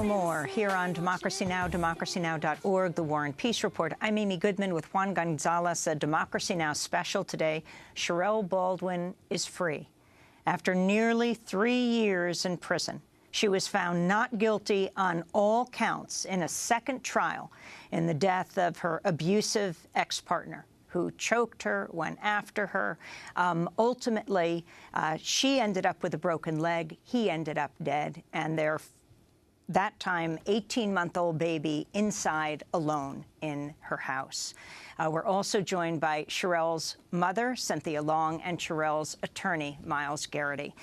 more here on Democracy Now!, democracynow.org, The War and Peace Report. I'm Amy Goodman with Juan Gonzalez, a Democracy Now! Special today. Cherelle Baldwin is free. After nearly 3 years in prison, she was found not guilty on all counts in a second trial in the death of her abusive ex-partner, who choked her, went after her. Ultimately, she ended up with a broken leg. He ended up dead. And their, that time, 18-month-old baby inside alone in her house. We're also joined by Cherelle's mother, Cynthia Long, and Cherelle's attorney, Myles Garrity.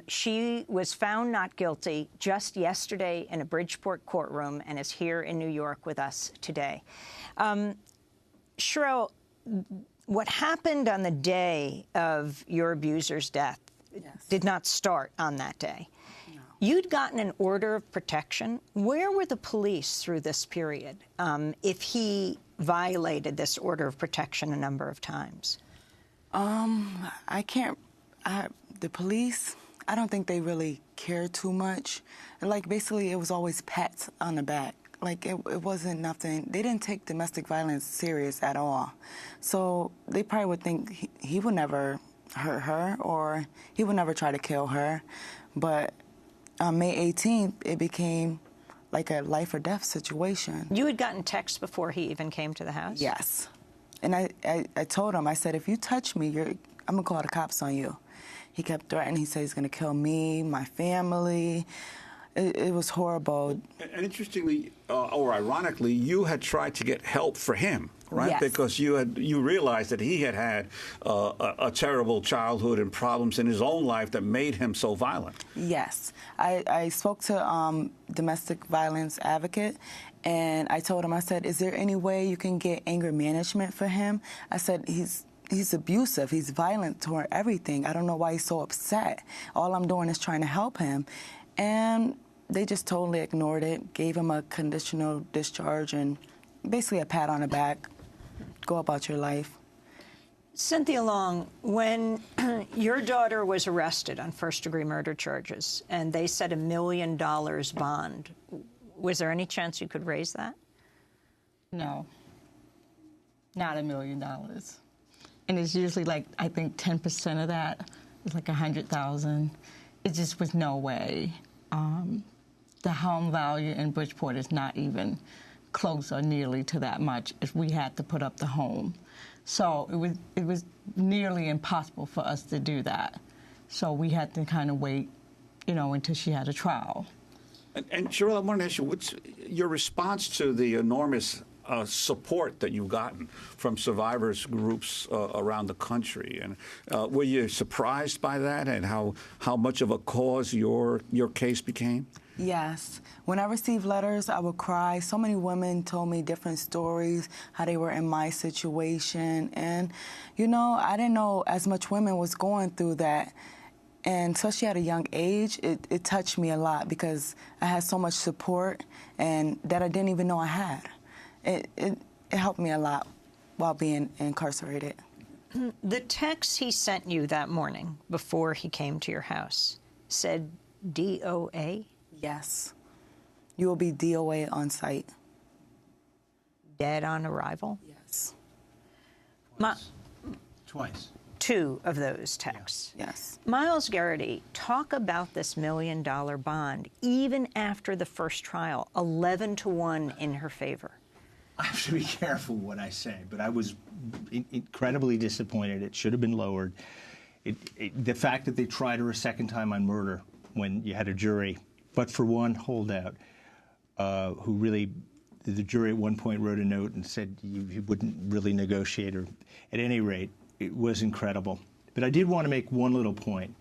She was found not guilty just yesterday in a Bridgeport courtroom and is here in New York with us today. Cherelle, what happened on the day of your abuser's death did not start on that day. No. You'd gotten an order of protection. Where were the police through this period if he violated this order of protection a number of times? The police, I don't think they really care too much. Like, basically, it was always pats on the back. Like, it wasn't nothing. They didn't take domestic violence serious at all. So they probably would think he would never hurt her or he would never try to kill her. But on May 18th, it became like a life or death situation. You had gotten texts before he even came to the house? Yes. And I told him, I said, if you touch me, I'm going to call the cops on you. He kept threatening. He said he's going to kill me, my family. It was horrible. And interestingly, or ironically, you had tried to get help for him, right? Yes. Because you realized that he had a terrible childhood and problems in his own life that made him so violent. Yes. I spoke to domestic violence advocate, and I told him, I said, is there any way you can get anger management for him? I said, he's abusive. He's violent toward everything. I don't know why he's so upset. All I'm doing is trying to help him. And they just totally ignored it, gave him a conditional discharge and basically a pat on the back. Go about your life. Cynthia Long, when your daughter was arrested on first-degree murder charges and they set $1 million bond, was there any chance you could raise that? No, not $1 million. And it's usually like, I think 10% of that is like $100,000. It just was no way. The home value in Bridgeport is not even close or nearly to that much if we had to put up the home. So it was nearly impossible for us to do that. So we had to kind of wait, until she had a trial. And Cherelle, I want to ask you, what's your response to the enormous support that you've gotten from survivors groups around the country, and were you surprised by that and how much of a cause your case became? Yes. When I received letters, I would cry. So many women told me different stories, how they were in my situation, and I didn't know as much women was going through that. And especially at a young age, it touched me a lot because I had so much support and that I didn't even know I had. It helped me a lot while being incarcerated. The text he sent you that morning before he came to your house said DOA? Yes. You will be DOA on site. Dead on arrival? Yes. Twice. 2 of those texts. Yes. Myles Garrity, talk about this $1 million bond, even after the first trial, 11-1 in her favor. I have to be careful what I say, but I was incredibly disappointed. It should have been lowered. The fact that they tried her a second time on murder when you had a jury, but for one holdout, who really, the jury at one point wrote a note and said you wouldn't really negotiate, or at any rate, it was incredible. But I did want to make one little point.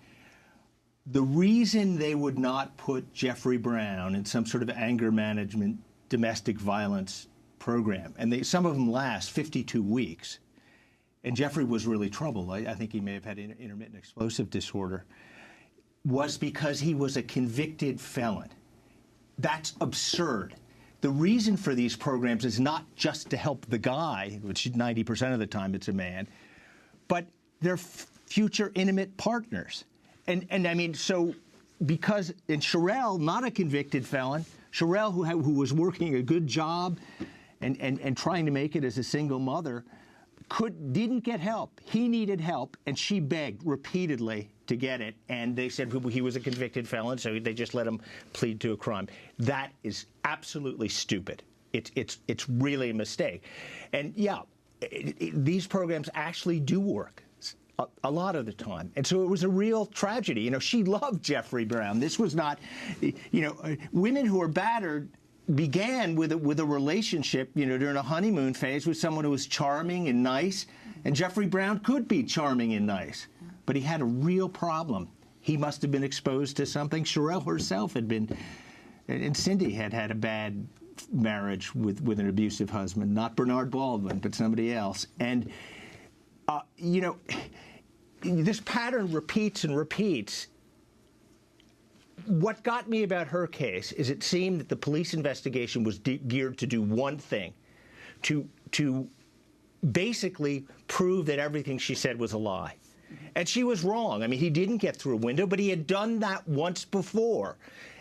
The reason they would not put Jeffrey Brown in some sort of anger management, domestic violence program, and some of them last 52 weeks, and Jeffrey was really troubled. I think he may have had intermittent explosive disorder, was because he was a convicted felon. That's absurd. The reason for these programs is not just to help the guy, which 90% of the time it's a man, but their future intimate partners. And I mean, so because, and Cherelle, not a convicted felon, Cherelle, who was working a good job and trying to make it as a single mother, didn't get help. He needed help, and she begged repeatedly to get it, and they said he was a convicted felon, so they just let him plead to a crime. That is absolutely stupid. It's really a mistake. And yeah, these programs actually do work a lot of the time. And so it was a real tragedy. You know, she loved Jeffrey Brown. This was not, you know, women who are battered began with a relationship, you know, during a honeymoon phase with someone who was charming and nice. And Jeffrey Brown could be charming and nice, but he had a real problem. He must have been exposed to something. Cherelle herself had been, and Cindy had had a bad marriage with an abusive husband, not Bernard Baldwin, but somebody else. And, you know, this pattern repeats and repeats. What got me about her case is it seemed that the police investigation was geared to do one thing, to basically prove that everything she said was a lie. And she was wrong. I mean, he didn't get through a window, but he had done that once before.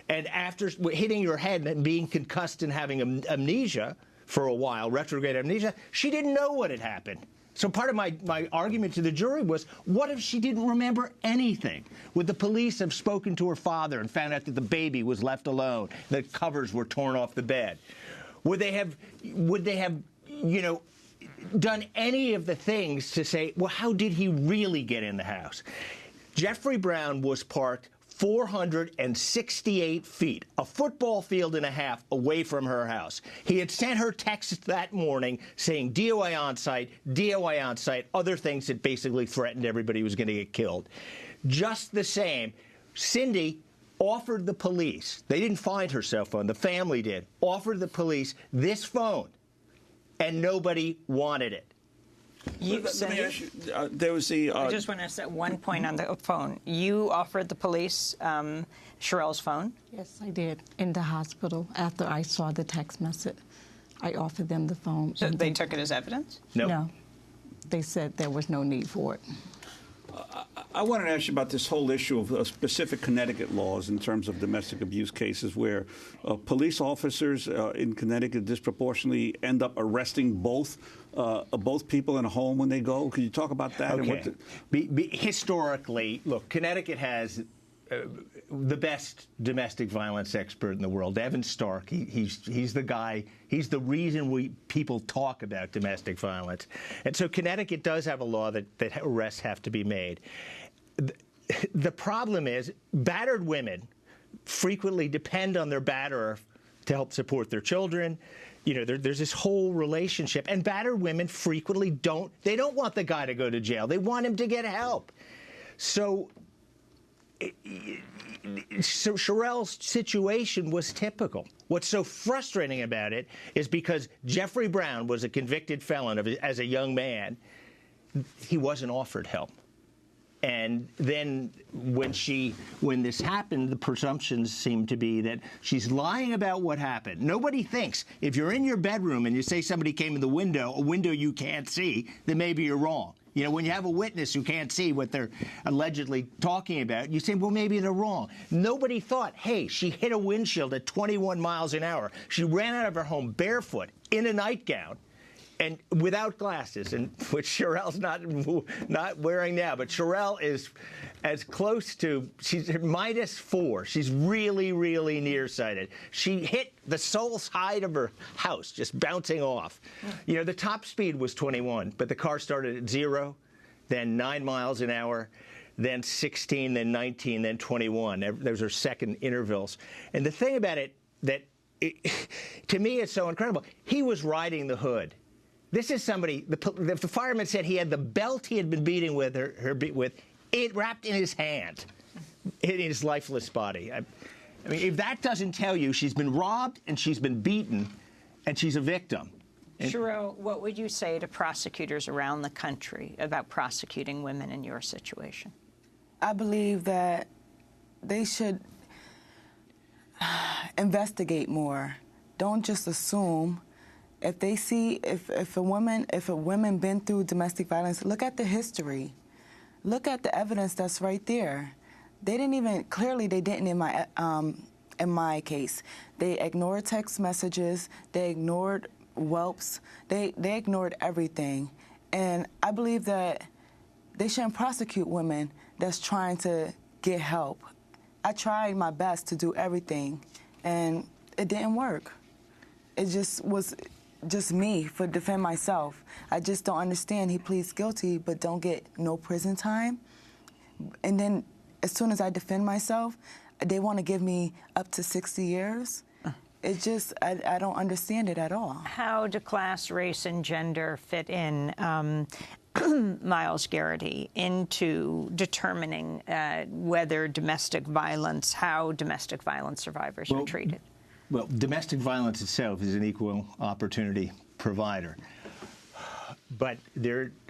And after hitting your head and being concussed and having amnesia for a while, retrograde amnesia, she didn't know what had happened. So part of my argument to the jury was, what if she didn't remember anything? Would the police have spoken to her father and found out that the baby was left alone, that covers were torn off the bed? Would they have, you know, done any of the things to say, well, how did he really get in the house? Jeffrey Brown was parked 468 feet, a football field and a half away from her house. He had sent her texts that morning saying DOI on site, other things that basically threatened everybody was going to get killed. Just the same, Cindy offered the police, they didn't find her cell phone, the family did, offered the police this phone, and nobody wanted it. Let me ask you, there was the... I just want to say one point on the phone. You offered the police Cherelle's phone? Yes, I did. In the hospital, after I saw the text message, I offered them the phone. So they took it as evidence? No. They said there was no need for it. I wanted to ask you about this whole issue of specific Connecticut laws in terms of domestic abuse cases where police officers in Connecticut disproportionately end up arresting both people in a home when they go. Could you talk about that? Okay. Historically, look, Connecticut has the best domestic violence expert in the world, Evan Stark. He's the guy. He's the reason people talk about domestic violence. And so Connecticut does have a law that arrests have to be made. The problem is battered women frequently depend on their batterer to help support their children. You know, there's this whole relationship. And battered women frequently don't want the guy to go to jail. They want him to get help. So Cherelle's situation was typical. What's so frustrating about it is because Jeffrey Brown was a convicted felon as a young man, he wasn't offered help. And then when this happened, the presumptions seem to be that she's lying about what happened. Nobody thinks if you're in your bedroom and you say somebody came in the window, a window you can't see, then maybe you're wrong. You know, when you have a witness who can't see what they're allegedly talking about, you say, well, maybe they're wrong. Nobody thought, hey, she hit a windshield at 21 miles an hour. She ran out of her home barefoot in a nightgown and without glasses, and which Cherelle's not wearing now. But Cherelle is as close to, she's -4. She's really, really nearsighted. She hit the sole side of her house, just bouncing off. You know, the top speed was 21, but the car started at 0, then 9 miles an hour, then 16, then 19, then 21. Those are second intervals. And the thing about it to me, it's so incredible. He was riding the hood. This is somebody, the fireman said he had the belt he had been beating with her with it wrapped in his hand, in his lifeless body. I mean, if that doesn't tell you she's been robbed and she's been beaten and she's a victim. Cherelle, what would you say to prosecutors around the country about prosecuting women in your situation? I believe that they should investigate more. Don't just assume. If they see, if a woman been through domestic violence, look at the history. Look at the evidence that's right there. They didn't even, clearly they didn't in my in my case. They ignored text messages. They ignored whelps. They ignored everything. And I believe that they shouldn't prosecute women that's trying to get help. I tried my best to do everything, and it didn't work. It just was just me for defend myself. I just don't understand. He pleads guilty but don't get no prison time. And then as soon as I defend myself, they want to give me up to 60 years. It just, I don't understand it at all. How do class, race, and gender fit in, Miles Garrity, into determining whether domestic violence, how domestic violence survivors are treated? Well, domestic violence itself is an equal opportunity provider. But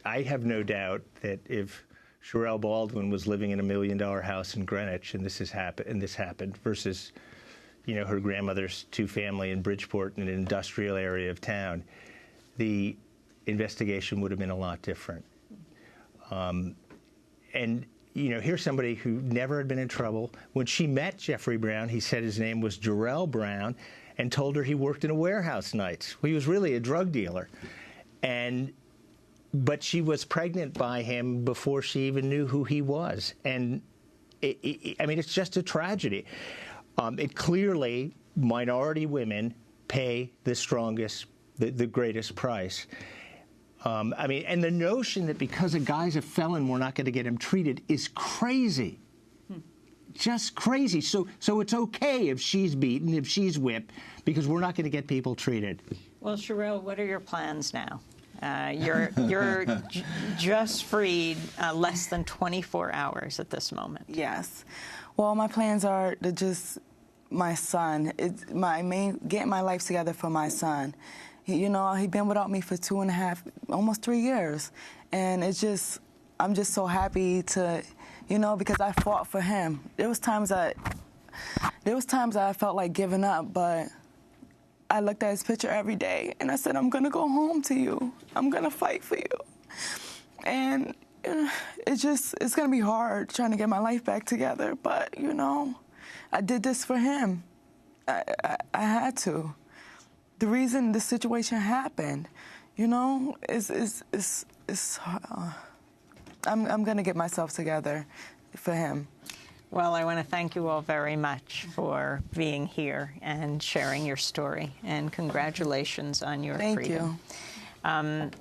I have no doubt that if Cherelle Baldwin was living in $1 million house in Greenwich and this happened versus, you know, her grandmother's two-family in Bridgeport in an industrial area of town, the investigation would have been a lot different. And, you know, here's somebody who never had been in trouble. When she met Jeffrey Brown, he said his name was Cherelle Brown and told her he worked in a warehouse nights. He was really a drug dealer. But she was pregnant by him before she even knew who he was. And, I mean, it's just a tragedy. It clearly, minority women pay the strongest, the greatest price. I mean, and the notion that because a guy's a felon, we're not going to get him treated is crazy. Just crazy. So it's okay if she's beaten, if she's whipped, because we're not going to get people treated. Well, Cherelle, what are your plans now? You're just freed less than 24 hours at this moment. Yes. Well, my plans are to just my son. It's getting my life together for my son. He's been without me for 2.5, almost 3 years, and I'm just so happy to, because I fought for him. There was times I felt like giving up, but I looked at his picture every day, and I said, I'm going to go home to you. I'm going to fight for you. And it's going to be hard trying to get my life back together, but, I did this for him. I had to. The reason this situation happened, is I'm going to get myself together for him. Well, I want to thank you all very much for being here and sharing your story, and congratulations on your freedom. Thank you.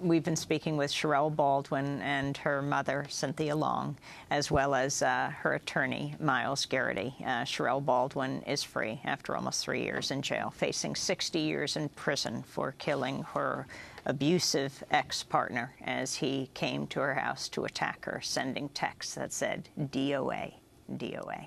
We've been speaking with Cherelle Baldwin and her mother, Cynthia Long, as well as her attorney, Miles Garrity. Cherelle Baldwin is free after almost 3 years in jail, facing 60 years in prison for killing her abusive ex-partner as he came to her house to attack her, sending texts that said DOA. DOA.